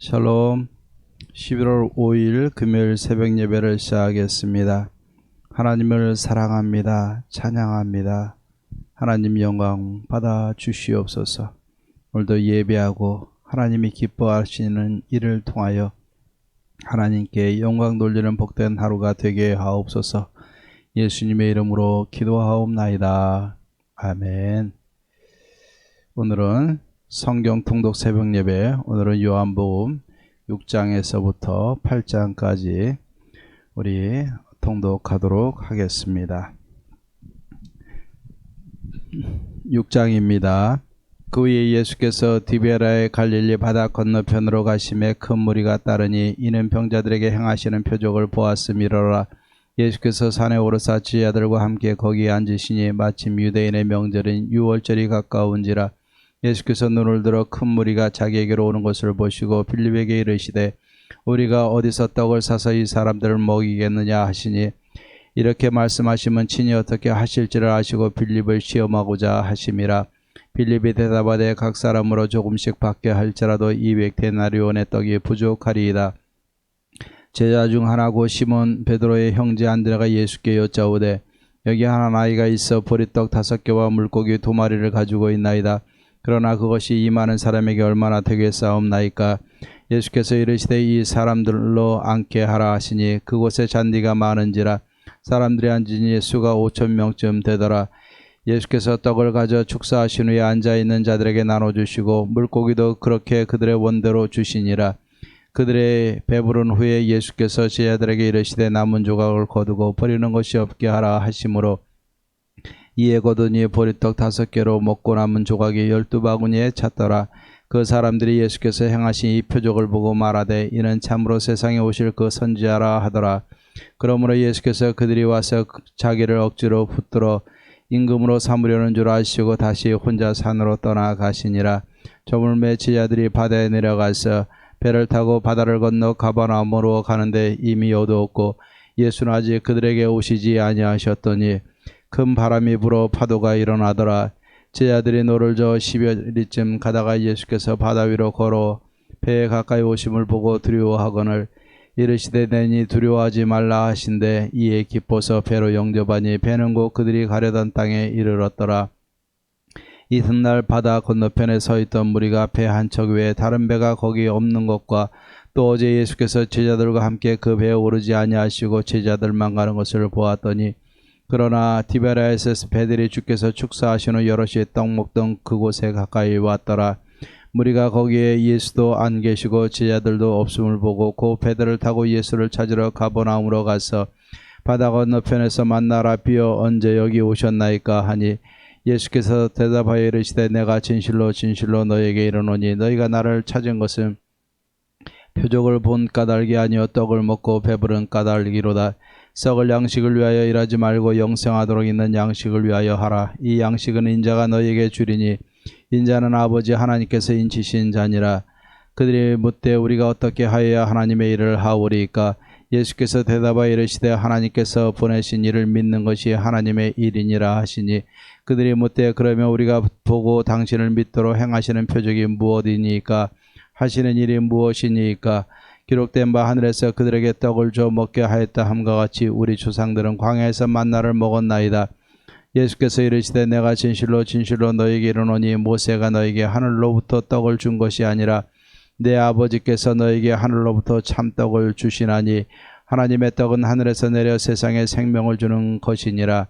샬롬. 11월 5일 금요일 새벽 예배를 시작하겠습니다. 하나님을 사랑합니다. 찬양합니다. 하나님 영광 받아 주시옵소서. 오늘도 예배하고 하나님이 기뻐하시는 일을 통하여 하나님께 영광 돌리는 복된 하루가 되게 하옵소서. 예수님의 이름으로 기도하옵나이다. 아멘. 오늘은 성경 통독 새벽 예배, 오늘은 요한복음 6장에서부터 8장까지 우리 통독하도록 하겠습니다. 6장입니다. 그 후에 예수께서 디베라의 갈릴리 바다 건너편으로 가심에 큰 무리가 따르니 이는 병자들에게 행하시는 표적을 보았음이로라. 예수께서 산에 오르사 제자들과 함께 거기에 앉으시니 마침 유대인의 명절인 유월절이 가까운지라. 예수께서 눈을 들어 큰 무리가 자기에게로 오는 것을 보시고 빌립에게 이르시되 우리가 어디서 떡을 사서 이 사람들을 먹이겠느냐 하시니 이렇게 말씀하시면 친히 어떻게 하실지를 아시고 빌립을 시험하고자 하심이라. 빌립이 대답하되 각 사람으로 조금씩 받게 할지라도 200데나리온의 떡이 부족하리이다. 제자 중 하나고 시몬 베드로의 형제 안드레가 예수께 여짜오되 여기 한 아이가 있어 보리떡 5개와 물고기 2마리를 가지고 있나이다. 그러나 그것이 이 많은 사람에게 얼마나 되겠사옵나이까. 예수께서 이르시되 이 사람들로 앉게 하라 하시니 그곳에 잔디가 많은지라 사람들이 앉으니 수가 5,000명쯤 되더라. 예수께서 떡을 가져 축사하신 후에 앉아있는 자들에게 나눠주시고 물고기도 그렇게 그들의 원대로 주시니라. 그들의 배부른 후에 예수께서 제자들에게 이르시되 남은 조각을 거두고 버리는 것이 없게 하라 하시므로 이에 거두니 보리떡 5개로 먹고 남은 조각이 12바구니에 찼더라. 그 사람들이 예수께서 행하신 이 표적을 보고 말하되 이는 참으로 세상에 오실 그 선지자라 하더라. 그러므로 예수께서 그들이 와서 자기를 억지로 붙들어 임금으로 삼으려는 줄 아시고 다시 혼자 산으로 떠나가시니라. 저물매 제자들이 바다에 내려가서 배를 타고 바다를 건너 가버나움으로 가는데 이미 어두웠고 예수는 아직 그들에게 오시지 아니하셨더니 큰 바람이 불어 파도가 일어나더라. 제자들이 노를 저어 10여리쯤 가다가 예수께서 바다 위로 걸어 배에 가까이 오심을 보고 두려워하거늘 이르시되 내니 두려워하지 말라 하신대 이에 기뻐서 배로 영접하니 배는 곧 그들이 가려던 땅에 이르렀더라. 이튿날 바다 건너편에 서 있던 무리가 배 한 척 외에 다른 배가 거기 없는 것과 또 어제 예수께서 제자들과 함께 그 배에 오르지 아니하시고 제자들만 가는 것을 보았더니 그러나 디베라에서 배들이 주께서 축사하신 후 여럿이 떡 먹던 그곳에 가까이 왔더라. 무리가 거기에 예수도 안 계시고 제자들도 없음을 보고 그 배들을 타고 예수를 찾으러 가버나움으로 가서 바다 건너편에서 만나라 비어 언제 여기 오셨나이까 하니 예수께서 대답하여 이르시되 내가 진실로 진실로 너에게 이르노니 너희가 나를 찾은 것은 표적을 본 까닭이 아니요 떡을 먹고 배부른 까닭이로다. 썩을 양식을 위하여 일하지 말고 영생하도록 있는 양식을 위하여 하라. 이 양식은 인자가 너희에게 주리니 인자는 아버지 하나님께서 인치신 자니라. 그들이 묻되 우리가 어떻게 하여야 하나님의 일을 하오리이까. 예수께서 대답하여 이르시되 하나님께서 보내신 이를 믿는 것이 하나님의 일이니라 하시니 그들이 묻되 그러면 우리가 보고 당신을 믿도록 행하시는 표적이 무엇이니까 하시는 일이 무엇이니까. 기록된 바 하늘에서 그들에게 떡을 줘 먹게 하였다 함과 같이 우리 조상들은 광야에서 만나를 먹었나이다. 예수께서 이르시되 내가 진실로 진실로 너에게 이르노니 모세가 너에게 하늘로부터 떡을 준 것이 아니라 내 아버지께서 너에게 하늘로부터 참떡을 주시나니 하나님의 떡은 하늘에서 내려 세상에 생명을 주는 것이니라.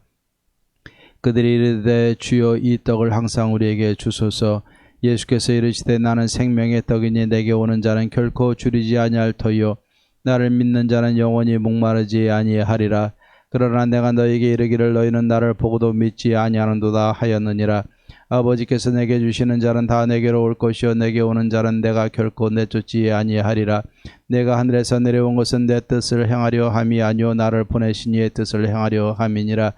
그들이 이르되 주여 이 떡을 항상 우리에게 주소서. 예수께서 이르시되 나는 생명의 떡이니 내게 오는 자는 결코 줄이지 아니할 터이요 나를 믿는 자는 영원히 목마르지 아니하리라. 그러나 내가 너에게 이르기를 너희는 나를 보고도 믿지 아니하는도다 하였느니라. 아버지께서 내게 주시는 자는 다 내게로 올 것이요 내게 오는 자는 내가 결코 내쫓지 아니하리라. 내가 하늘에서 내려온 것은 내 뜻을 행하려 함이 아니요 나를 보내신 이의 뜻을 행하려 함이니라.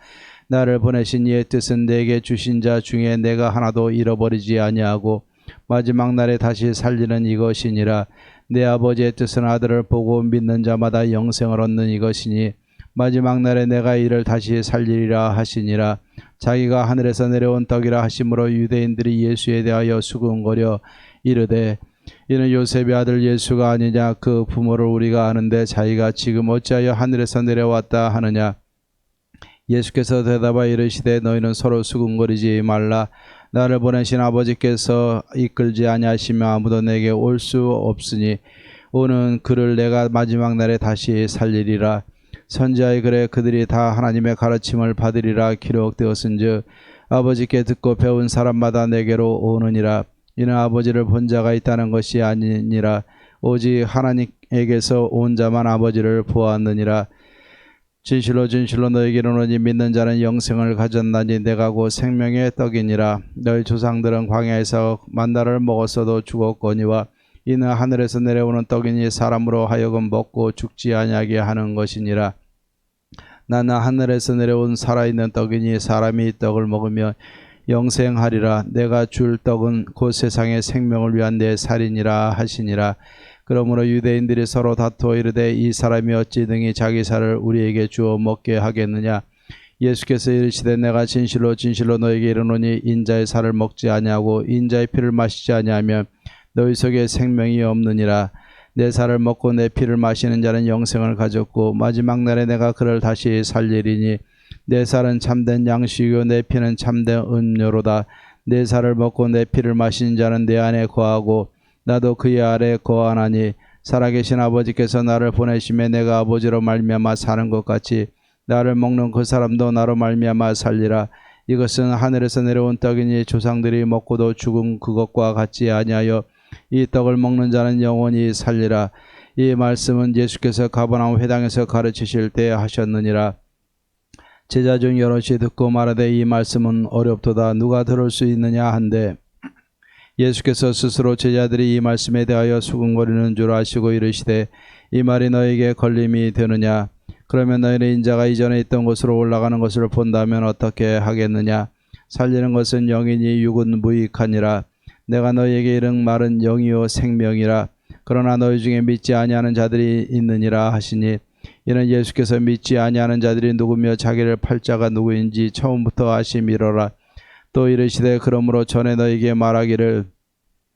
나를 보내신 이의 뜻은 내게 주신 자 중에 내가 하나도 잃어버리지 아니하고 마지막 날에 다시 살리는 이것이니라. 내 아버지의 뜻은 아들을 보고 믿는 자마다 영생을 얻는 이것이니 마지막 날에 내가 이를 다시 살리리라 하시니라. 자기가 하늘에서 내려온 떡이라 하심으로 유대인들이 예수에 대하여 수군거려 이르되 이는 요셉의 아들 예수가 아니냐. 그 부모를 우리가 아는데 자기가 지금 어찌하여 하늘에서 내려왔다 하느냐. 예수께서 대답하여 이르시되 너희는 서로 수군거리지 말라. 나를 보내신 아버지께서 이끌지 아니하시면 아무도 내게 올 수 없으니 오는 그를 내가 마지막 날에 다시 살리리라. 선지자의 글에 그들이 다 하나님의 가르침을 받으리라 기록되었은즉 아버지께 듣고 배운 사람마다 내게로 오느니라. 이는 아버지를 본 자가 있다는 것이 아니니라. 오직 하나님에게서 온 자만 아버지를 보았느니라. 진실로 진실로 너희에게 이르노니 믿는 자는 영생을 가졌나니 내가 곧 생명의 떡이니라. 너희 조상들은 광야에서 만나를 먹었어도 죽었거니와 이는 하늘에서 내려오는 떡이니 사람으로 하여금 먹고 죽지 아니하게 하는 것이니라. 나는 하늘에서 내려온 살아있는 떡이니 사람이 이 떡을 먹으면 영생하리라. 내가 줄 떡은 곧 세상의 생명을 위한 내 살이니라 하시니라. 그러므로 유대인들이 서로 다투어 이르되 이 사람이 어찌 등이 자기 살을 우리에게 주어 먹게 하겠느냐. 예수께서 이르시되 내가 진실로 진실로 너에게 이르노니 인자의 살을 먹지 아니하고 인자의 피를 마시지 아니하면 너희 속에 생명이 없느니라. 내 살을 먹고 내 피를 마시는 자는 영생을 가졌고 마지막 날에 내가 그를 다시 살리리니 내 살은 참된 양식이요 내 피는 참된 음료로다. 내 살을 먹고 내 피를 마시는 자는 내 안에 거하고 나도 그의 아래 거하나니 살아계신 아버지께서 나를 보내심에 내가 아버지로 말미암아 사는 것 같이 나를 먹는 그 사람도 나로 말미암아 살리라. 이것은 하늘에서 내려온 떡이니 조상들이 먹고도 죽은 그것과 같지 아니하여 이 떡을 먹는 자는 영원히 살리라. 이 말씀은 예수께서 가버나움 회당에서 가르치실 때 하셨느니라. 제자 중 여럿이 듣고 말하되 이 말씀은 어렵도다. 누가 들을 수 있느냐 한데 예수께서 스스로 제자들이 이 말씀에 대하여 수군거리는 줄 아시고 이르시되 이 말이 너에게 걸림이 되느냐. 그러면 너희는 인자가 이전에 있던 곳으로 올라가는 것을 본다면 어떻게 하겠느냐. 살리는 것은 영이니 육은 무익하니라. 내가 너희에게 이른 말은 영이요 생명이라. 그러나 너희 중에 믿지 아니하는 자들이 있느니라 하시니 이는 예수께서 믿지 아니하는 자들이 누구며 자기를 팔 자가 누구인지 처음부터 아심이로라. 또 이르시되 그러므로 전에 너희에게 말하기를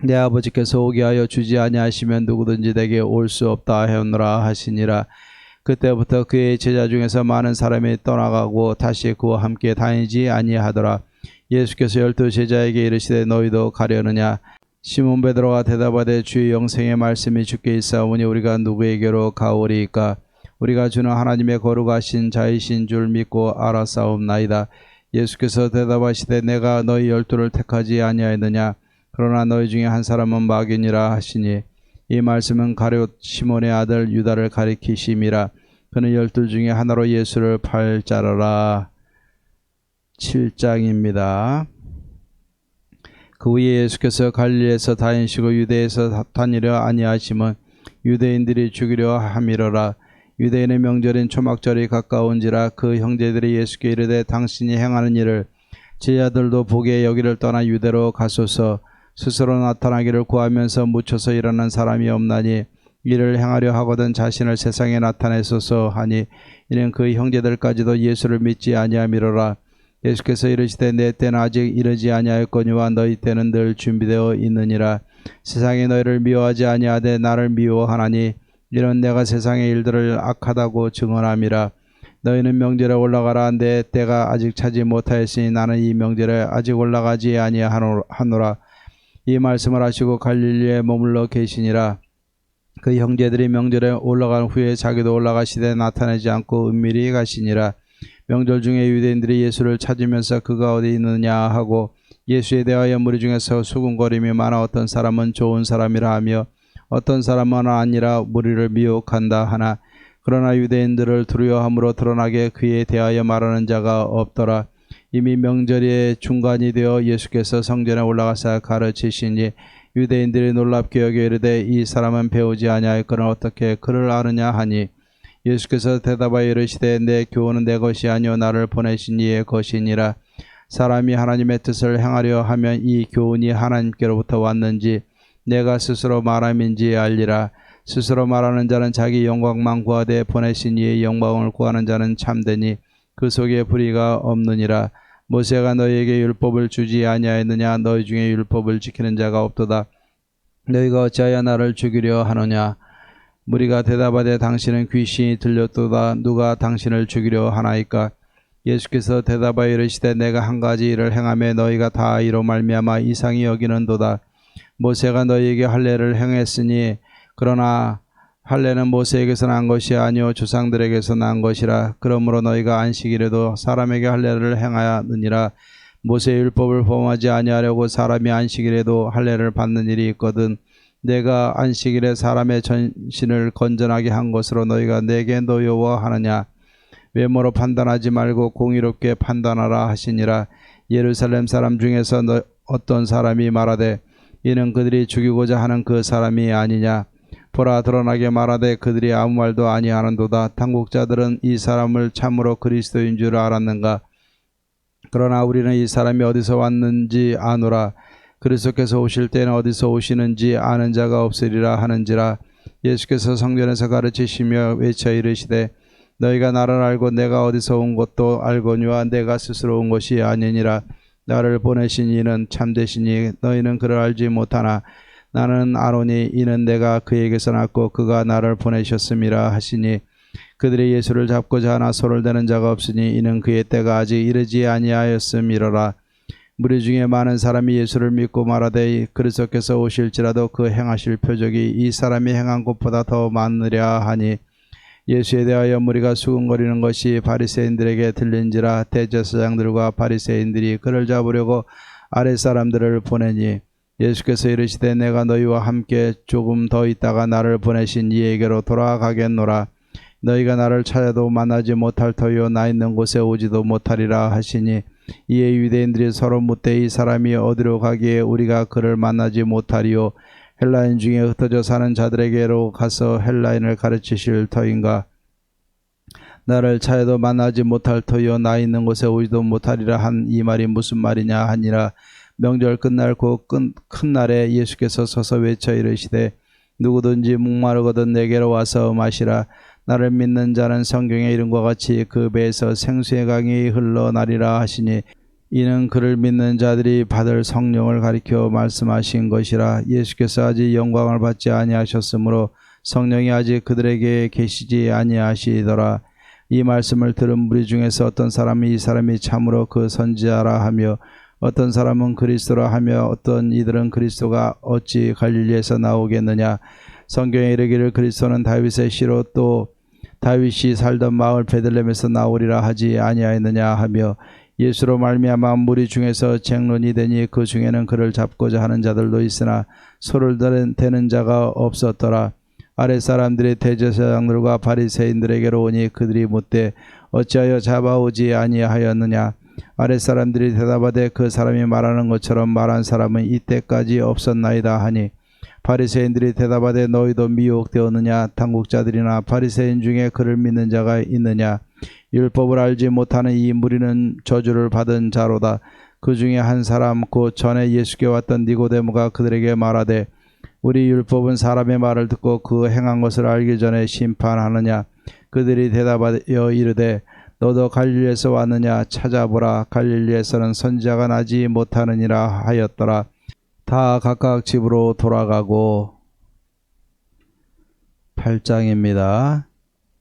내 아버지께서 오게 하여 주지 아니하시면 누구든지 내게 올 수 없다 하였노라 하시니라. 그때부터 그의 제자 중에서 많은 사람이 떠나가고 다시 그와 함께 다니지 아니하더라. 예수께서 12 제자에게 이르시되 너희도 가려느냐. 시몬 베드로가 대답하되 주의 영생의 말씀이 주께 있사오니 우리가 누구에게로 가오리이까. 우리가 주는 하나님의 거룩하신 자이신 줄 믿고 알았사옵나이다. 예수께서 대답하시되 내가 너희 12를 택하지 아니하였느냐. 그러나 너희 중에 한 사람은 마귀니라 하시니 이 말씀은 가룟 시몬의 아들 유다를 가리키심이라. 그는 12 중에 하나로 예수를 팔 자라라. 7장입니다. 그 후에 예수께서 갈릴리에서 다니시고 유대에서 다니려 아니하심은 유대인들이 죽이려 함이로라. 유대인의 명절인 초막절이 가까운지라. 그 형제들이 예수께 이르되 당신이 행하는 일을 제자들도 보게 여기를 떠나 유대로 가소서. 스스로 나타나기를 구하면서 묻혀서 일하는 사람이 없나니 이를 행하려 하거든 자신을 세상에 나타내소서 하니 이는 그 형제들까지도 예수를 믿지 아니함이로라. 예수께서 이르시되 내 때는 아직 이르지 아니하였거니와 너희 때는 늘 준비되어 있느니라. 세상이 너희를 미워하지 아니하되 나를 미워하나니 이는 내가 세상의 일들을 악하다고 증언함이라. 너희는 명절에 올라가라. 내 때가 아직 차지 못하였으니 나는 이 명절에 아직 올라가지 아니하노라. 이 말씀을 하시고 갈릴리에 머물러 계시니라. 그 형제들이 명절에 올라간 후에 자기도 올라가시되 나타내지 않고 은밀히 가시니라. 명절 중에 유대인들이 예수를 찾으면서 그가 어디 있느냐 하고 예수에 대하여 무리 중에서 수군거림이 많아 어떤 사람은 좋은 사람이라 하며 어떤 사람은 아니라 무리를 미혹한다 하나 그러나 유대인들을 두려워함으로 드러나게 그에 대하여 말하는 자가 없더라. 이미 명절의 중간이 되어 예수께서 성전에 올라가사 가르치시니 유대인들이 놀랍게 여겨 이르되 이 사람은 배우지 아니하였거늘 어떻게 그를 아느냐 하니 예수께서 대답하여 이르시되 내 교훈은 내 것이 아니요 나를 보내신 이의 것이니라. 사람이 하나님의 뜻을 행하려 하면 이 교훈이 하나님께로부터 왔는지 내가 스스로 말함인지 알리라. 스스로 말하는 자는 자기 영광만 구하되 보내신 이의 영광을 구하는 자는 참되니 그 속에 불의가 없느니라. 모세가 너희에게 율법을 주지 아니하였느냐. 너희 중에 율법을 지키는 자가 없도다. 너희가 어찌하여 나를 죽이려 하느냐. 무리가 대답하되 당신은 귀신이 들렸도다. 누가 당신을 죽이려 하나이까. 예수께서 대답하여 이르시되 내가 한 가지 일을 행하며 너희가 다 이로 말미암아 이상히 여기는도다. 모세가 너희에게 할례를 행했으니 그러나 할례는 모세에게서 난 것이 아니요 조상들에게서 난 것이라. 그러므로 너희가 안식일에도 사람에게 할례를 행하느니라. 모세의 율법을 범하지 아니하려고 사람이 안식일에도 할례를 받는 일이 있거든. 내가 안식일에 사람의 전신을 건전하게 한 것으로 너희가 내게 노여워하느냐. 외모로 판단하지 말고 공의롭게 판단하라 하시니라. 예루살렘 사람 중에서 어떤 사람이 말하되 이는 그들이 죽이고자 하는 그 사람이 아니냐. 보라 드러나게 말하되 그들이 아무 말도 아니하는도다. 당국자들은 이 사람을 참으로 그리스도인 줄 알았는가. 그러나 우리는 이 사람이 어디서 왔는지 아노라. 그리스도께서 오실 때는 어디서 오시는지 아는 자가 없으리라 하는지라. 예수께서 성전에서 가르치시며 외쳐 이르시되 너희가 나를 알고 내가 어디서 온 것도 알거니와 내가 스스로 온 것이 아니니라. 나를 보내신 이는 참되시니 너희는 그를 알지 못하나 나는 아노니 이는 내가 그에게서 났고 그가 나를 보내셨음이라 하시니 그들이 예수를 잡고자 하나 손을 대는 자가 없으니 이는 그의 때가 아직 이르지 아니하였음이로라. 무리 중에 많은 사람이 예수를 믿고 말하되 그리스도께서 오실지라도 그 행하실 표적이 이 사람이 행한 것보다 더 많으랴 하니 예수에 대하여 무리가 수군거리는 것이 바리새인들에게 들린지라. 대제사장들과 바리새인들이 그를 잡으려고 아랫사람들을 보내니 예수께서 이르시되 내가 너희와 함께 조금 더 있다가 나를 보내신 이에게로 돌아가겠노라. 너희가 나를 찾아도 만나지 못할 터이요 나 있는 곳에 오지도 못하리라 하시니 이에 유대인들이 서로 묻되 이 사람이 어디로 가기에 우리가 그를 만나지 못하리요. 헬라인 중에 흩어져 사는 자들에게로 가서 헬라인을 가르치실 터인가. 나를 찾아도 만나지 못할 터이요 나 있는 곳에 오지도 못하리라 한 이 말이 무슨 말이냐 하니라. 명절 끝날 큰 날에 예수께서 서서 외쳐 이르시되 누구든지 목마르거든 내게로 와서 마시라. 나를 믿는 자는 성경의 이름과 같이 그 배에서 생수의 강이 흘러나리라 하시니 이는 그를 믿는 자들이 받을 성령을 가리켜 말씀하신 것이라. 예수께서 아직 영광을 받지 아니하셨으므로 성령이 아직 그들에게 계시지 아니하시더라. 이 말씀을 들은 무리 중에서 어떤 사람이 이 사람이 참으로 그 선지자라 하며 어떤 사람은 그리스도라 하며 어떤 이들은 그리스도가 어찌 갈릴리에서 나오겠느냐. 성경에 이르기를 그리스도는 다윗의 씨로 또 다윗이 살던 마을 베들레헴에서 나오리라 하지 아니하였느냐 하며 예수로 말미암아 무리 중에서 쟁론이 되니 그 중에는 그를 잡고자 하는 자들도 있으나 소를 대는 자가 없었더라. 아랫사람들이 대제사장들과 바리새인들에게로 오니 그들이 묻되 어찌하여 잡아오지 아니하였느냐. 아랫사람들이 대답하되 그 사람이 말하는 것처럼 말한 사람은 이때까지 없었나이다 하니 바리새인들이 대답하되 너희도 미혹되었느냐. 당국자들이나 바리새인 중에 그를 믿는 자가 있느냐. 율법을 알지 못하는 이 무리는 저주를 받은 자로다. 그 중에 한 사람 곧 전에 예수께 왔던 니고데모가 그들에게 말하되 우리 율법은 사람의 말을 듣고 그 행한 것을 알기 전에 심판하느냐. 그들이 대답하여 이르되 너도 갈릴리에서 왔느냐. 찾아보라. 갈릴리에서는 선지자가 나지 못하느니라 하였더라. 다 각각 집으로 돌아가고. 8장입니다.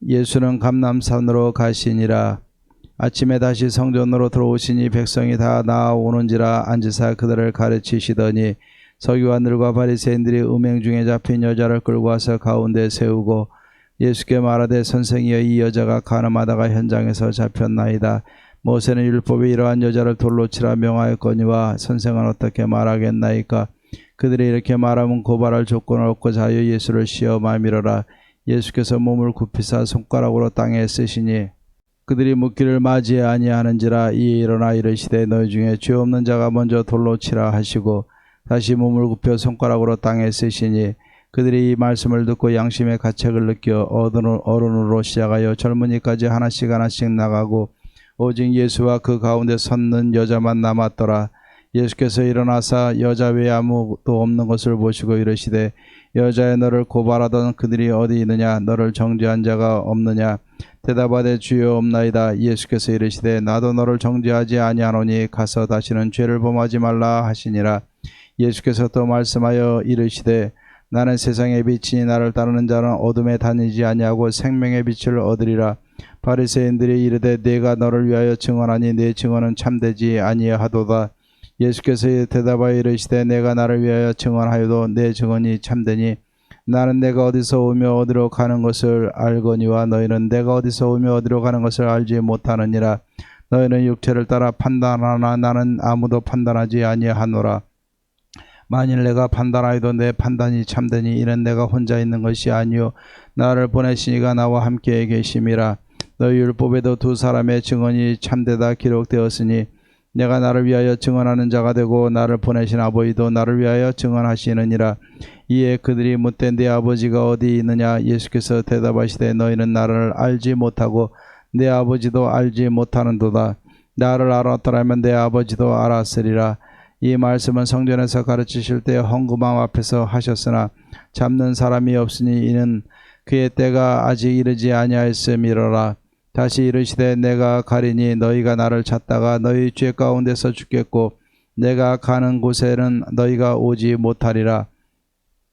예수는 감람산으로 가시니라. 아침에 다시 성전으로 들어오시니 백성이 다 나아오는지라. 앉으사 그들을 가르치시더니 서기관들과 바리새인들이 음행 중에 잡힌 여자를 끌고 와서 가운데 세우고 예수께 말하되 선생이여 이 여자가 간음하다가 현장에서 잡혔나이다. 모세는 율법에 이러한 여자를 돌로 치라 명하였거니와 선생은 어떻게 말하겠나이까. 그들이 이렇게 말하면 고발할 조건을 얻고자 하여 예수를 시험하미러라. 예수께서 몸을 굽히사 손가락으로 땅에 쓰시니 그들이 묻기를 맞이해 아니하는지라. 이에 일어나 이르시되 너희 중에 죄 없는 자가 먼저 돌로 치라 하시고 다시 몸을 굽혀 손가락으로 땅에 쓰시니 그들이 이 말씀을 듣고 양심의 가책을 느껴 어른으로 시작하여 젊은이까지 하나씩 나가고 오직 예수와 그 가운데 섰는 여자만 남았더라. 예수께서 일어나사 여자 외에 아무도 없는 것을 보시고 이르시되 여자여 너를 고발하던 그들이 어디 있느냐. 너를 정죄한 자가 없느냐. 대답하되 주여 없나이다. 예수께서 이르시되 나도 너를 정죄하지 아니하노니 가서 다시는 죄를 범하지 말라 하시니라. 예수께서 또 말씀하여 이르시되 나는 세상의 빛이니 나를 따르는 자는 어둠에 다니지 아니하고 생명의 빛을 얻으리라. 바리새인들이 이르되 네가 너를 위하여 증언하니 네 증언은 참되지 아니하도다. 예수께서 대답하여 이르시되 내가 나를 위하여 증언하여도 내 증언이 참되니 나는 내가 어디서 오며 어디로 가는 것을 알거니와 너희는 내가 어디서 오며 어디로 가는 것을 알지 못하느니라. 너희는 육체를 따라 판단하나 나는 아무도 판단하지 아니하노라. 만일 내가 판단하여도 내 판단이 참되니 이는 내가 혼자 있는 것이 아니요 나를 보내시니가 나와 함께 계심이라. 너희 율법에도 두 사람의 증언이 참되다 기록되었으니 내가 나를 위하여 증언하는 자가 되고 나를 보내신 아버지도 나를 위하여 증언하시느니라. 이에 그들이 묻되 네 아버지가 어디 있느냐? 예수께서 대답하시되 너희는 나를 알지 못하고 내 아버지도 알지 못하는도다. 나를 알았더라면 내 아버지도 알았으리라. 이 말씀은 성전에서 가르치실 때 헌금함 앞에서 하셨으나 잡는 사람이 없으니 이는 그의 때가 아직 이르지 아니하였음이로라. 다시 이르시되 내가 가리니 너희가 나를 찾다가 너희 죄 가운데서 죽겠고 내가 가는 곳에는 너희가 오지 못하리라.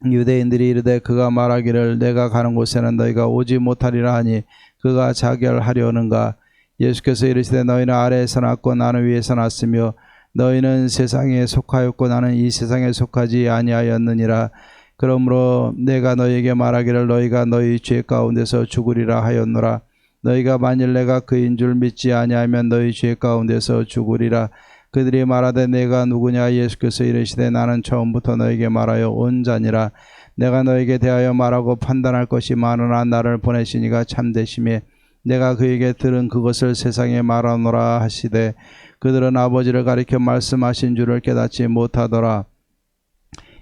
유대인들이 이르되 그가 말하기를 내가 가는 곳에는 너희가 오지 못하리라 하니 그가 자결하려는가? 예수께서 이르시되 너희는 아래에서 났고 나는 위에서 났으며 너희는 세상에 속하였고 나는 이 세상에 속하지 아니하였느니라. 그러므로 내가 너희에게 말하기를 너희가 너희 죄 가운데서 죽으리라 하였노라. 너희가 만일 내가 그인 줄 믿지 아니하면 너희 죄 가운데서 죽으리라. 그들이 말하되 내가 누구냐? 예수께서 이르시되 나는 처음부터 너희에게 말하여 온 자니라. 내가 너희에게 대하여 말하고 판단할 것이 많으나 나를 보내시니가 참되심에 내가 그에게 들은 그것을 세상에 말하노라 하시되 그들은 아버지를 가리켜 말씀하신 줄을 깨닫지 못하더라.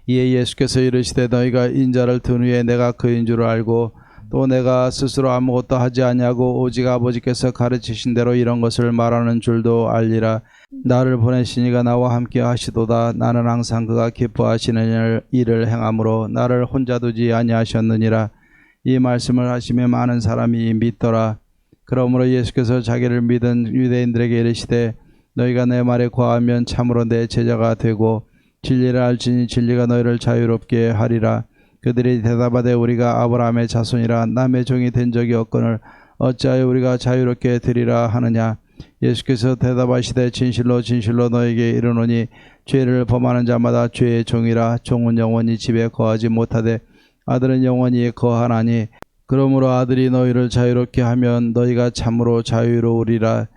이에 예수께서 이르시되 너희가 인자를 든 후에 내가 그인 줄을 알고 또 내가 스스로 아무것도 하지 아니하고 오직 아버지께서 가르치신 대로 이런 것을 말하는 줄도 알리라. 나를 보내시니가 나와 함께 하시도다. 나는 항상 그가 기뻐하시는 일을 행함으로 나를 혼자 두지 아니하셨느니라. 이 말씀을 하시며 많은 사람이 믿더라. 그러므로 예수께서 자기를 믿은 유대인들에게 이르시되 너희가 내 말에 거하면 참으로 내 제자가 되고 진리를 알지니 진리가 너희를 자유롭게 하리라. 그들이 대답하되 우리가 아브라함의 자손이라 남의 종이 된 적이 없거늘 어찌하여 우리가 자유롭게 되리라 하느냐? 예수께서 대답하시되 진실로 진실로 너희에게 이르노니 죄를 범하는 자마다 죄의 종이라. 종은 영원히 집에 거하지 못하되 아들은 영원히 거하나니 그러므로 아들이 너희를 자유롭게 하면 너희가 참으로 자유로우리라.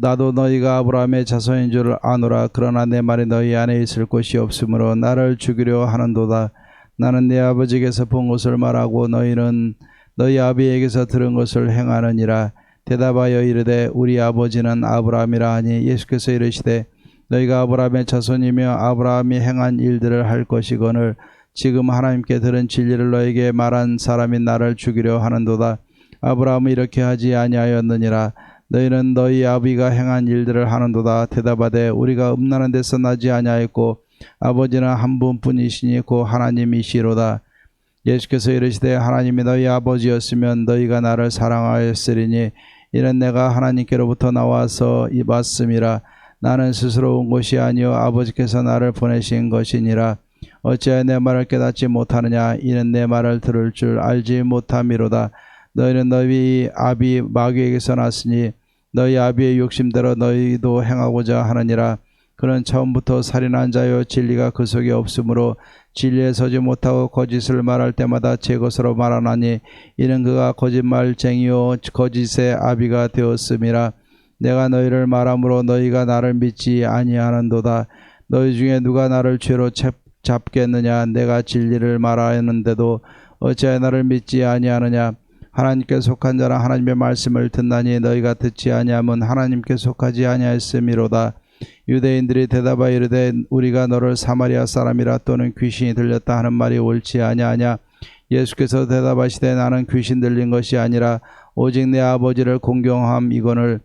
나도 너희가 아브라함의 자손인 줄 아노라. 그러나 내 말이 너희 안에 있을 곳이 없으므로 나를 죽이려 하는도다. 나는 내 아버지께서 본 것을 말하고 너희는 너희 아비에게서 들은 것을 행하느니라. 대답하여 이르되 우리 아버지는 아브라함이라 하니 예수께서 이르시되 너희가 아브라함의 자손이며 아브라함이 행한 일들을 할 것이거늘 지금 하나님께 들은 진리를 너희에게 말한 사람이 나를 죽이려 하는도다. 아브라함은 이렇게 하지 아니하였느니라. 너희는 너희 아비가 행한 일들을 하는도다. 대답하되 우리가 음란한 데서 나지 아니하였고 아버지는 한 분뿐이시니 곧 하나님이시로다. 예수께서 이르시되 하나님이 너희 아버지였으면 너희가 나를 사랑하였으리니 이는 내가 하나님께로부터 나와서 왔음이라. 나는 스스로 온 것이 아니요 아버지께서 나를 보내신 것이니라. 어찌하여 내 말을 깨닫지 못하느냐? 이는 내 말을 들을 줄 알지 못함이로다. 너희는 너희 아비 마귀에게서 났으니 너희 아비의 욕심대로 너희도 행하고자 하느니라. 그는 처음부터 살인한 자요 진리가 그 속에 없으므로 진리에 서지 못하고 거짓을 말할 때마다 제 것으로 말하나니 이는 그가 거짓말쟁이요 거짓의 아비가 되었음이라. 내가 너희를 말함으로 너희가 나를 믿지 아니하는도다. 너희 중에 누가 나를 죄로 잡겠느냐? 내가 진리를 말하였는데도 어찌하여 나를 믿지 아니하느냐? 하나님께 속한 자는 하나님의 말씀을 듣나니 너희가 듣지 아니하면 하나님께 속하지 아니하였음이로다. 유대인들이 대답하여 이르되 우리가 너를 사마리아 사람이라 또는 귀신이 들렸다 하는 말이 옳지 아니하냐? 예수께서 대답하시되 나는 귀신 들린 것이 아니라 오직 내 아버지를 공경함이거늘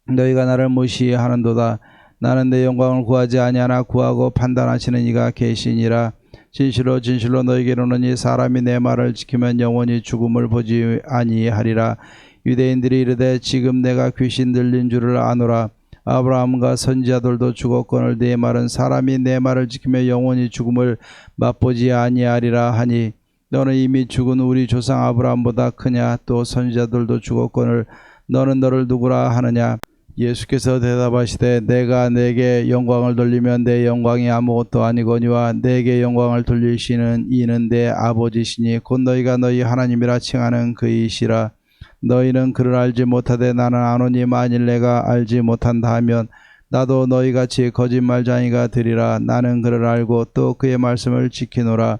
너희가 나를 무시하는도다. 나는 내 영광을 구하지 아니하나 구하고 판단하시는 이가 계시니라. 진실로 진실로 너희에게 이르노니 사람이 내 말을 지키면 영원히 죽음을 보지 아니하리라. 유대인들이 이르되 지금 내가 귀신 들린 줄을 아노라. 아브라함과 선지자들도 죽었거늘 네 말은 사람이 내 말을 지키며 영원히 죽음을 맛보지 아니하리라 하니 너는 이미 죽은 우리 조상 아브라함보다 크냐? 또 선지자들도 죽었거늘 너는 너를 누구라 하느냐? 예수께서 대답하시되 내가 내게 영광을 돌리면 내 영광이 아무것도 아니거니와 내게 영광을 돌리시는 이는 내 아버지시니 곧 너희가 너희 하나님이라 칭하는 그이시라. 너희는 그를 알지 못하되 나는 아노니 만일 내가 알지 못한다 하면 나도 너희같이 거짓말쟁이가 되리라. 나는 그를 알고 또 그의 말씀을 지키노라.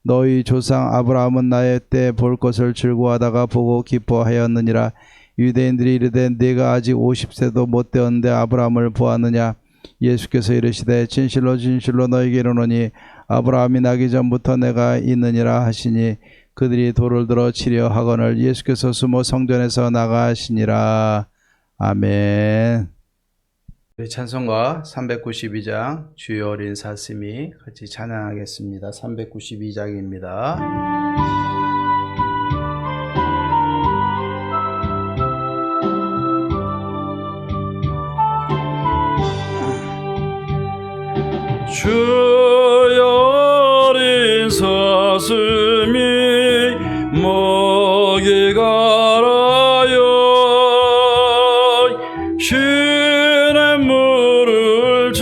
너희 조상 아브라함은 나의 때 볼 것을 즐거워하다가 보고 기뻐하였느니라. 유대인들이 이르되 네가 아직 50세도 못 되었는데 아브라함을 보았느냐? 예수께서 이르시되 진실로 진실로 너희에게 이르노니 아브라함이 나기 전부터 내가 있느니라 하시니 그들이 돌을 들어 치려 하거늘 예수께서 숨어 성전에서 나가시니라. 아멘. 우리 찬송가 392장 주여 어린 사슴이 같이 찬양하겠습니다. 392장입니다. 주여 어린 사슴이 먹이 갈아요 시냇물을 찾으며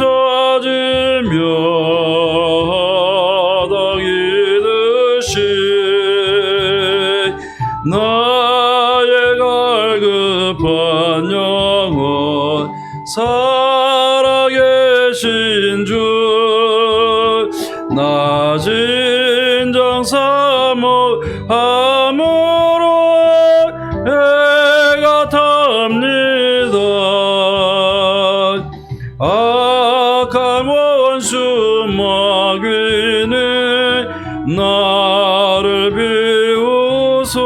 다니듯이 나의 갈급한 영혼 살아계신 주 나 진정 사모함으로 애가 탑니다. 악한 원수 마귀는 나를 비웃어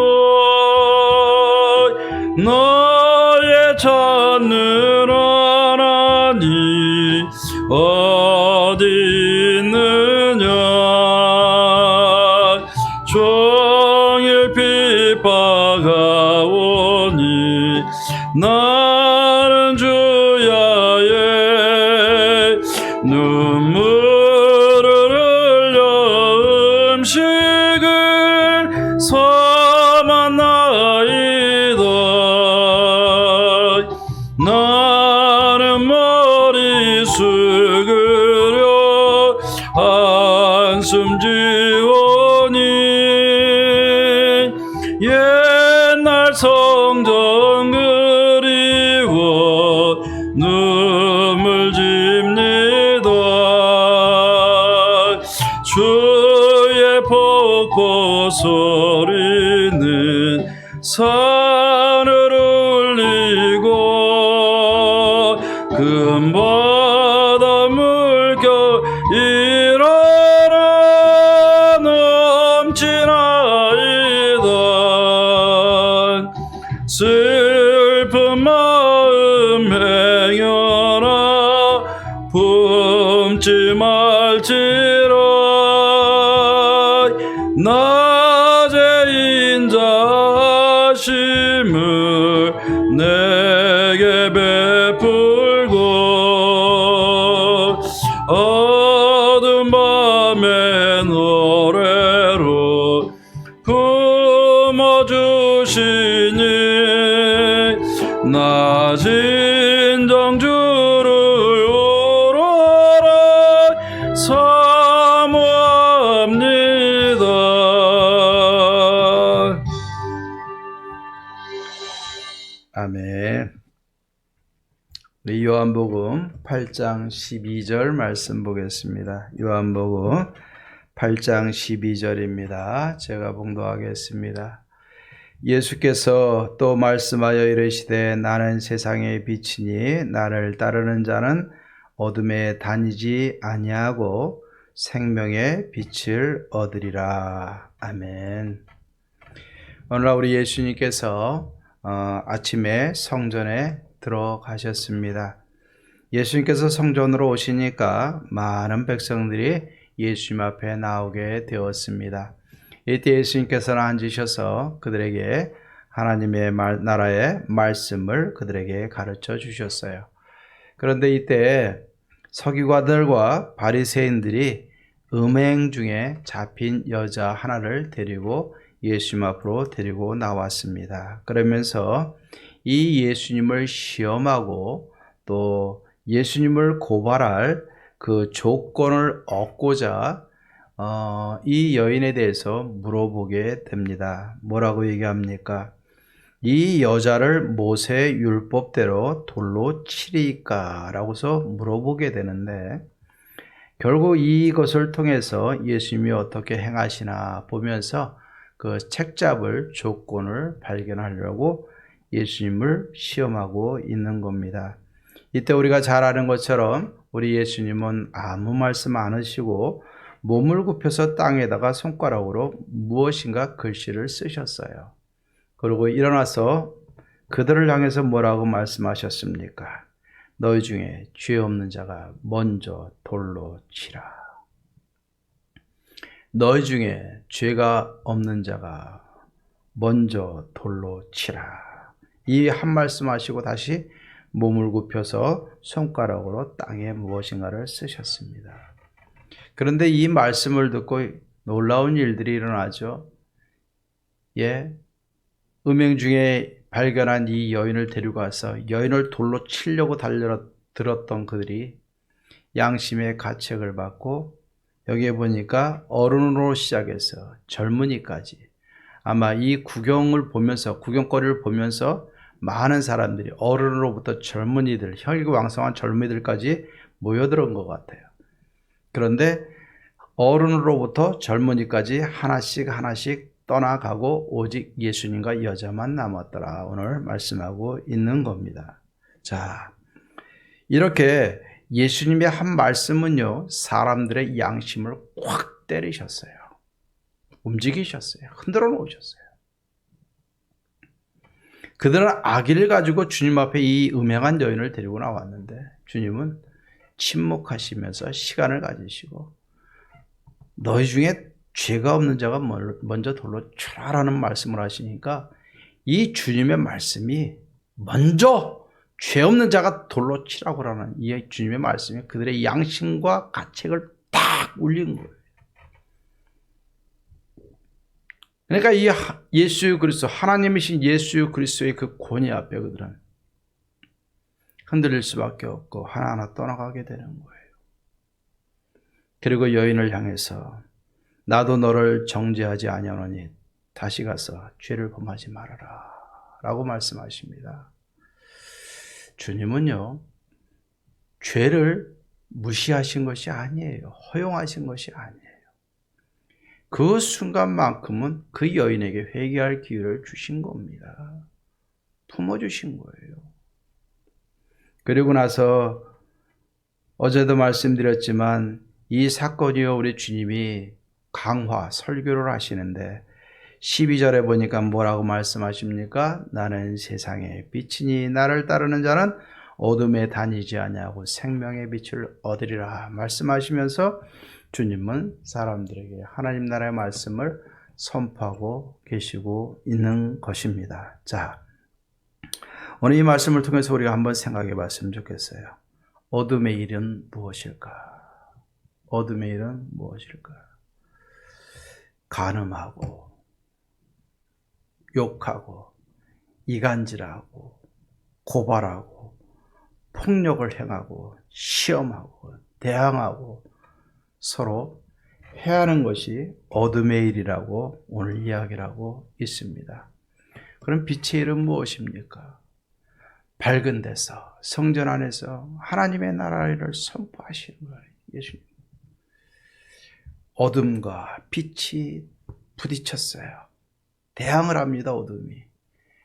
너의 찾는 하나님 어디 있느냐 종일 핍박하오니 나는 주야의 눈물을 흘려 음식을 삼았나이다. 나는 머리 숙으려 한숨 지오니 옛날 성전 그리워 눈물 집니다. 주의 폭포 소리는 산을 울리고 금바다 물결 일어나 넘치나이다. 슬픈 마음 행여나 품지 말지라. 낮에 인자하심을 내게 베풀고 어두운 밤의 노래로 품어주시니 나 진정 주를 오로라 사모합니다. 아멘. 우리 요한복음 8장 12절 말씀 보겠습니다. 요한복음 8장 12절입니다. 제가 봉독하겠습니다. 예수께서 또 말씀하여 이르시되 나는 세상의 빛이니 나를 따르는 자는 어둠에 다니지 아니하고 생명의 빛을 얻으리라. 아멘. 오늘날 우리 예수님께서 아침에 성전에 들어가셨습니다. 예수님께서 성전으로 오시니까 많은 백성들이 예수님 앞에 나오게 되었습니다. 이때 예수님께서는 앉으셔서 그들에게 하나님의 나라의 말씀을 그들에게 가르쳐 주셨어요. 그런데 이때 서기관들과 바리새인들이 음행 중에 잡힌 여자 하나를 데리고 예수님 앞으로 데리고 나왔습니다. 그러면서 이 예수님을 시험하고 또 예수님을 고발할 그 조건을 얻고자 이 여인에 대해서 물어보게 됩니다. 뭐라고 얘기합니까? 이 여자를 모세 율법대로 돌로 치리까? 라고서 물어보게 되는데 결국 이것을 통해서 예수님이 어떻게 행하시나 보면서 그 책잡을 조건을 발견하려고 예수님을 시험하고 있는 겁니다. 이때 우리가 잘 아는 것처럼 우리 예수님은 아무 말씀 안 하시고 몸을 굽혀서 땅에다가 손가락으로 무엇인가 글씨를 쓰셨어요. 그리고 일어나서 그들을 향해서 뭐라고 말씀하셨습니까? 너희 중에 죄 없는 자가 먼저 돌로 치라. 너희 중에 죄가 없는 자가 먼저 돌로 치라. 이 한 말씀 하시고 다시 몸을 굽혀서 손가락으로 땅에 무엇인가를 쓰셨습니다. 그런데 이 말씀을 듣고 놀라운 일들이 일어나죠. 음행 중에 발견한 이 여인을 데리고 와서 여인을 돌로 치려고 들었던 그들이 양심의 가책을 받고 여기에 보니까 어른으로 시작해서 젊은이까지 아마 이 구경거리를 보면서 많은 사람들이 어른으로부터 젊은이들, 혈기왕성한 젊은이들까지 모여들은 것 같아요. 그런데 어른으로부터 젊은이까지 하나씩 떠나가고 오직 예수님과 여자만 남았더라. 오늘 말씀하고 있는 겁니다. 자, 이렇게 예수님의 한 말씀은요, 사람들의 양심을 확 때리셨어요. 움직이셨어요. 흔들어 놓으셨어요. 그들은 악의를 가지고 주님 앞에 이 음행한 여인을 데리고 나왔는데 주님은 침묵하시면서 시간을 가지시고 너희 중에 죄가 없는 자가 먼저 돌로 쳐라라는 말씀을 하시니까 이 주님의 말씀이 먼저 죄 없는 자가 돌로 치라고 하는 이 주님의 말씀이 그들의 양심과 가책을 딱 울린 거예요. 그러니까 이 예수 그리스도, 하나님이신 예수 그리스도의 그 권위 앞에 그들은 흔들릴 수밖에 없고 하나하나 떠나가게 되는 거예요. 그리고 여인을 향해서 나도 너를 정죄하지 아니하노니 다시 가서 죄를 범하지 말아라 라고 말씀하십니다. 주님은요, 죄를 무시하신 것이 아니에요. 허용하신 것이 아니에요. 그 순간만큼은 그 여인에게 회개할 기회를 주신 겁니다. 품어주신 거예요. 그리고 나서 어제도 말씀드렸지만 이 사건이요, 우리 주님이 강화, 설교를 하시는데 12절에 보니까 뭐라고 말씀하십니까? 나는 세상의 빛이니 나를 따르는 자는 어둠에 다니지 아니하고 생명의 빛을 얻으리라 말씀하시면서 주님은 사람들에게 하나님 나라의 말씀을 선포하고 계시고 있는 것입니다. 자, 오늘 이 말씀을 통해서 우리가 한번 생각해 봤으면 좋겠어요. 어둠의 일은 무엇일까? 어둠의 일은 무엇일까? 간음하고 욕하고 이간질하고 고발하고 폭력을 행하고 시험하고 대항하고 서로 해하는 것이 어둠의 일이라고 오늘 이야기를 하고 있습니다. 그럼 빛의 일은 무엇입니까? 밝은 데서 성전 안에서 하나님의 나라를 선포하시는 거예요. 예수님. 어둠과 빛이 부딪혔어요. 대항을 합니다. 어둠이.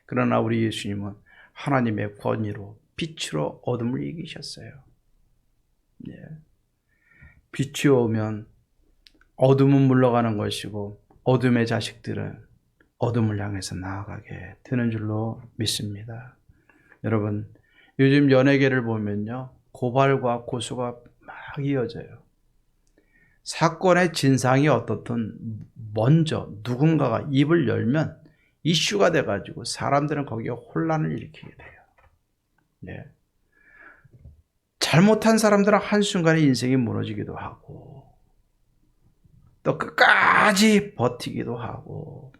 그러나 우리 예수님은 하나님의 권위로 빛으로 어둠을 이기셨어요. 예. 빛이 오면 어둠은 물러가는 것이고 어둠의 자식들은 어둠을 향해서 나아가게 되는 줄로 믿습니다. 여러분, 요즘 연예계를 보면요, 고발과 고소가 막 이어져요. 사건의 진상이 어떻든 먼저 누군가가 입을 열면 이슈가 돼가지고 사람들은 거기에 혼란을 일으키게 돼요. 네. 잘못한 사람들은 한순간에 인생이 무너지기도 하고 또 끝까지 버티기도 하고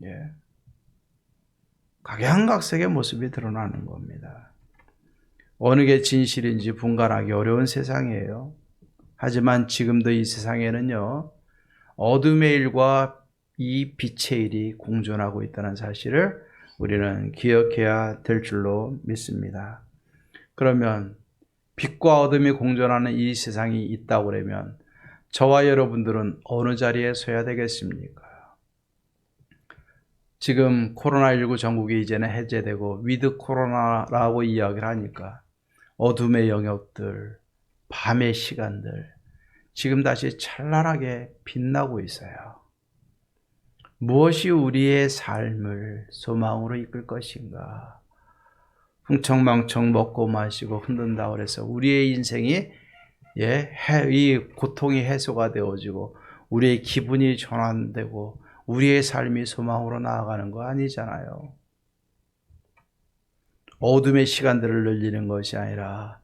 예. 각양각색의 모습이 드러나는 겁니다. 어느 게 진실인지 분간하기 어려운 세상이에요. 하지만 지금도 이 세상에는요, 어둠의 일과 이 빛의 일이 공존하고 있다는 사실을 우리는 기억해야 될 줄로 믿습니다. 그러면 빛과 어둠이 공존하는 이 세상이 있다고 그러면 저와 여러분들은 어느 자리에 서야 되겠습니까? 지금 코로나19 전국이 이제는 해제되고 위드 코로나라고 이야기를 하니까 어둠의 영역들, 밤의 시간들 지금 다시 찬란하게 빛나고 있어요. 무엇이 우리의 삶을 소망으로 이끌 것인가? 흥청망청 먹고 마시고 흔든다 그래서 우리의 인생이 이 고통이 해소가 되어지고 우리의 기분이 전환되고 우리의 삶이 소망으로 나아가는 거 아니잖아요. 어둠의 시간들을 늘리는 것이 아니라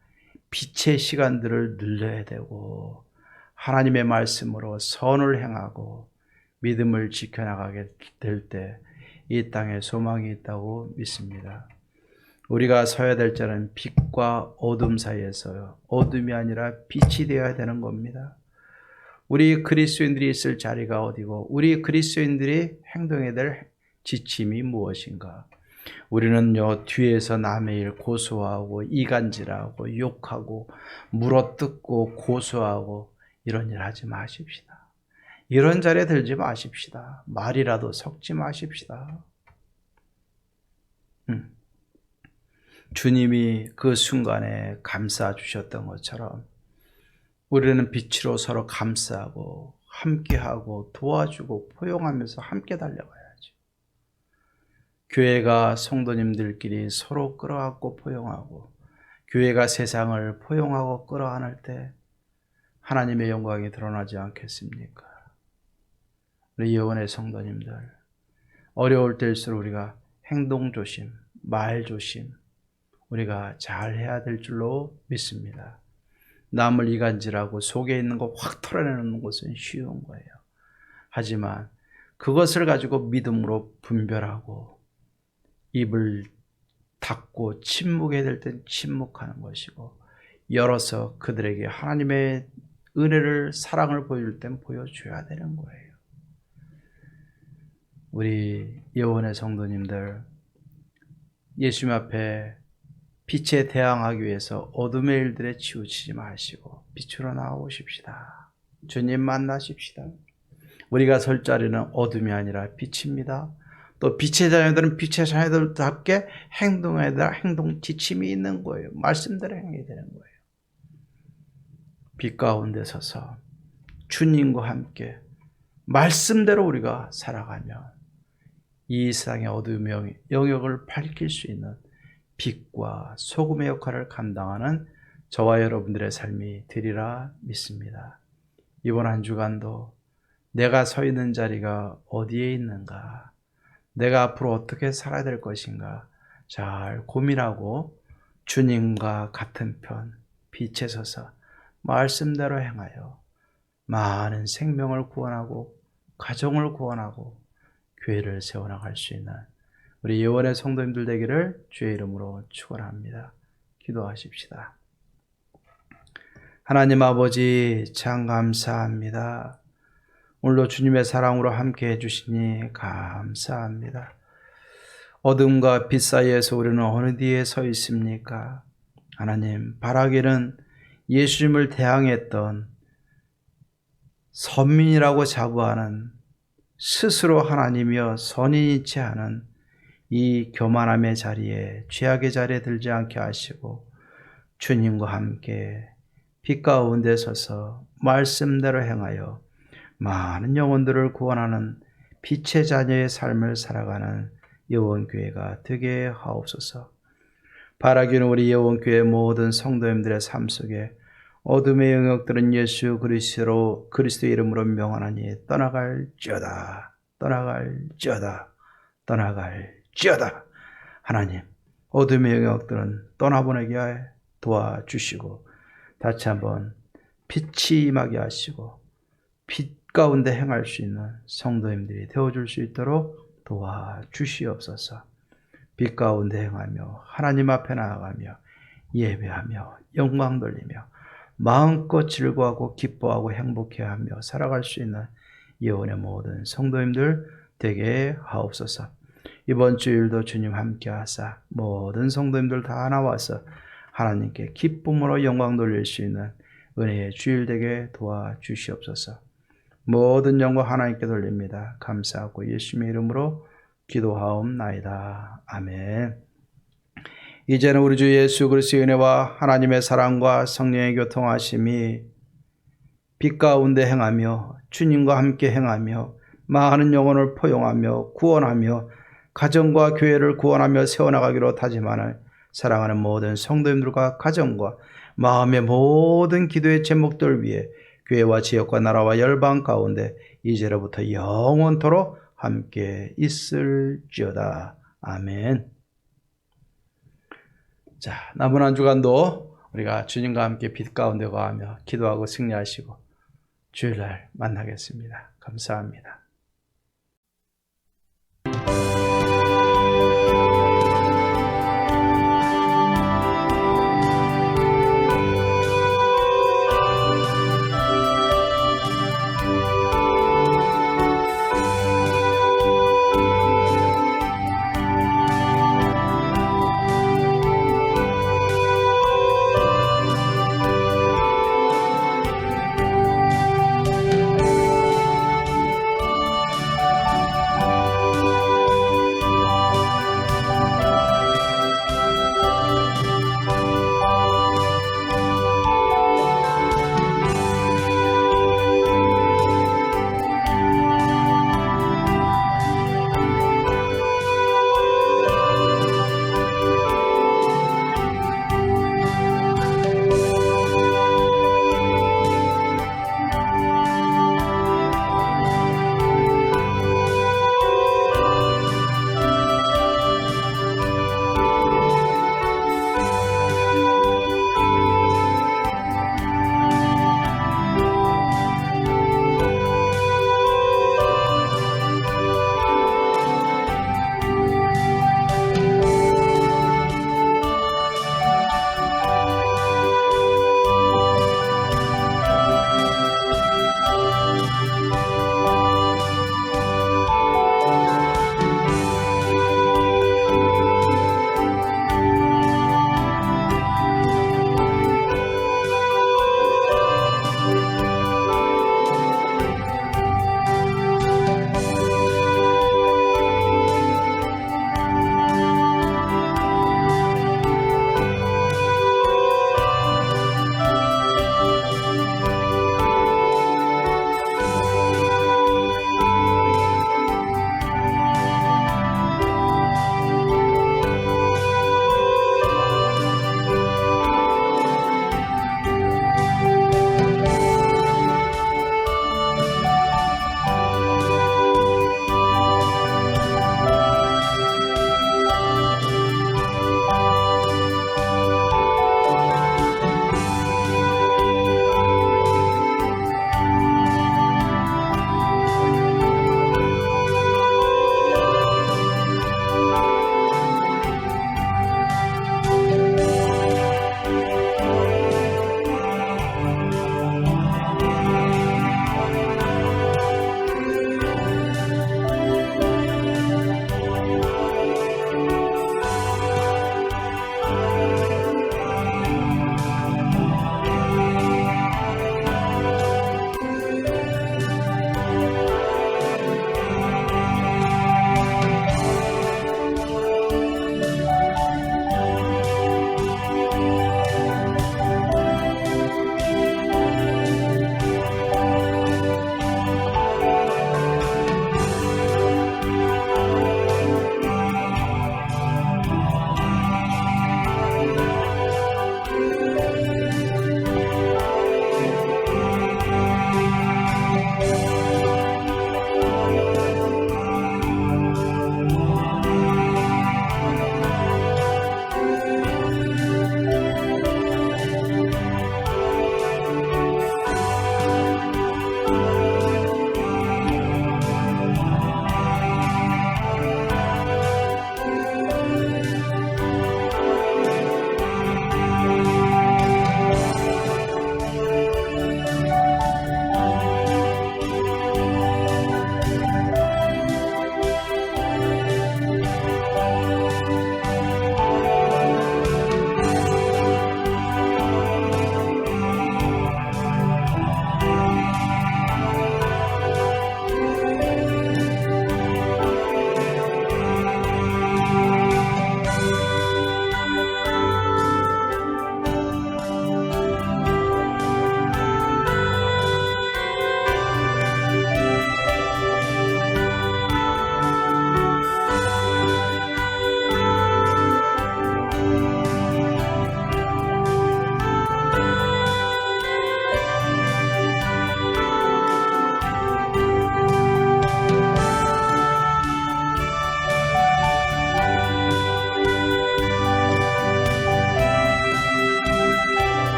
빛의 시간들을 늘려야 되고 하나님의 말씀으로 선을 행하고 믿음을 지켜나가게 될 때 이 땅에 소망이 있다고 믿습니다. 우리가 서야 될 자는 빛과 어둠 사이에서요. 어둠이 아니라 빛이 되어야 되는 겁니다. 우리 그리스도인들이 있을 자리가 어디고 우리 그리스도인들이 행동해야 될 지침이 무엇인가? 우리는요, 뒤에서 남의 일 고소하고 이간질하고 욕하고 물어뜯고 고소하고 이런 일 하지 마십시다. 이런 자리에 들지 마십시다. 말이라도 섞지 마십시다. 주님이 그 순간에 감싸 주셨던 것처럼 우리는 빛으로 서로 감싸고 함께하고 도와주고 포용하면서 함께 달려가야죠. 교회가 성도님들끼리 서로 끌어안고 포용하고 교회가 세상을 포용하고 끌어안을 때 하나님의 영광이 드러나지 않겠습니까? 우리 예원의 성도님들, 어려울 때일수록 우리가 행동 조심, 말 조심 우리가 잘 해야 될 줄로 믿습니다. 남을 이간질하고 속에 있는 거 확 털어내는 것은 쉬운 거예요. 하지만 그것을 가지고 믿음으로 분별하고 입을 닫고 침묵해야 될 땐 침묵하는 것이고 열어서 그들에게 하나님의 은혜를 사랑을 보여줄 땐 보여줘야 되는 거예요. 우리 예원의 성도님들 예수님 앞에 빛에 대항하기 위해서 어둠의 일들에 치우치지 마시고 빛으로 나오십시다. 주님 만나십시다. 우리가 설 자리는 어둠이 아니라 빛입니다. 또 빛의 자녀들은 빛의 자녀들답게 행동해야 될 행동 지침이 있는 거예요. 말씀대로 행해야 되는 거예요. 빛 가운데 서서 주님과 함께 말씀대로 우리가 살아가면 이 세상의 어둠의 영역을 밝힐 수 있는 빛과 소금의 역할을 감당하는 저와 여러분들의 삶이 되리라 믿습니다. 이번 한 주간도 내가 서 있는 자리가 어디에 있는가, 내가 앞으로 어떻게 살아야 될 것인가 잘 고민하고 주님과 같은 편 빛에 서서 말씀대로 행하여 많은 생명을 구원하고 가정을 구원하고 교회를 세워나갈 수 있는 우리 예원의 성도님들 되기를 주의 이름으로 축원합니다. 기도하십시다. 하나님 아버지 참 감사합니다. 오늘도 주님의 사랑으로 함께 해주시니 감사합니다. 어둠과 빛 사이에서 우리는 어느 뒤에 서 있습니까? 하나님, 바라기는 예수님을 대항했던 선민이라고 자부하는 스스로 하나님이여 선인이치 않은 이 교만함의 자리에 죄악의 자리에 들지 않게 하시고 주님과 함께 빛 가운데 서서 말씀대로 행하여 많은 영혼들을 구원하는 빛의 자녀의 삶을 살아가는 예원교회가 되게 하옵소서. 바라기는 우리 예원교회 모든 성도님들의 삶 속에 어둠의 영역들은 예수 그리스도 이름으로 명하나니 떠나갈지어다, 떠나갈지어다, 떠나갈지어다. 하나님, 어둠의 영역들은 떠나보내게 도와주시고 다시 한번 빛이 임하게 하시고 빛 가운데 행할 수 있는 성도님들이 되어줄 수 있도록 도와주시옵소서. 빛 가운데 행하며 하나님 앞에 나아가며 예배하며 영광 돌리며 마음껏 즐거워하고 기뻐하고 행복해하며 살아갈 수 있는 예언의 모든 성도님들 되게 하옵소서. 이번 주일도 주님 함께 하사 모든 성도님들 다 나와서 하나님께 기쁨으로 영광 돌릴 수 있는 은혜의 주일 되게 도와주시옵소서. 모든 영광 하나님께 돌립니다. 감사하고 예수님의 이름으로 기도하옵나이다. 아멘. 이제는 우리 주 예수 그리스도의 은혜와 하나님의 사랑과 성령의 교통하심이 빛 가운데 행하며 주님과 함께 행하며 많은 영혼을 포용하며 구원하며 가정과 교회를 구원하며 세워나가기로 다짐하는 사랑하는 모든 성도님들과 가정과 마음의 모든 기도의 제목들 위해 교회와 지역과 나라와 열방 가운데 이제로부터 영원토록 함께 있을지어다. 아멘. 자, 남은 한 주간도 우리가 주님과 함께 빛 가운데 거하며 기도하고 승리하시고 주일날 만나겠습니다. 감사합니다.